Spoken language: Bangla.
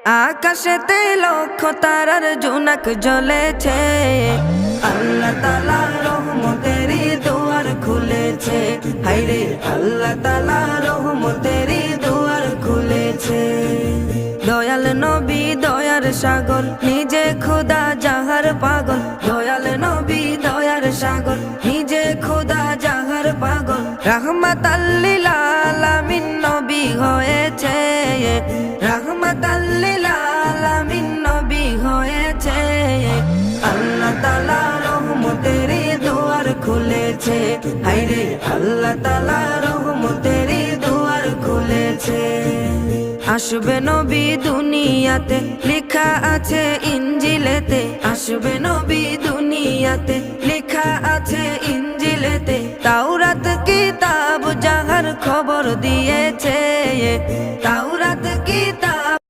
আকাশেতে লক্ষ তারার জোনাক জ্বলেছে, আল্লাহ তাআলা রহমতেরই দুয়ার খুলেছে। হায়রে আল্লাহ তাআলা রহমতেরই দুয়ার খুলেছে। দয়াল নবী দয়ার সাগর, নিজে খোদা যাহার পাগল। দয়াল নবী দয়ার সাগর, নিজে খোদা যাহার পাগল। রাহমাতাল লিল আলামিন নবী হয়েছে, রাহমাতাল লিল আলামিন নবী হয়েছে। আল্লাহ তাআলা রহমতেরই দুয়ার খুলেছে। হায়রে আল্লাহ তাআলা রহমতেরই দুয়ার খুলেছে। আসবে নবী দুনিয়াতে, লেখা আছে ইনজিলেতে। আসবে নবী দুনিয়াতে, লেখা আছে ইনজিলেতে। তাওরাত কিতাব যাহার খবর দিয়েছে, তাওরাত কিতাব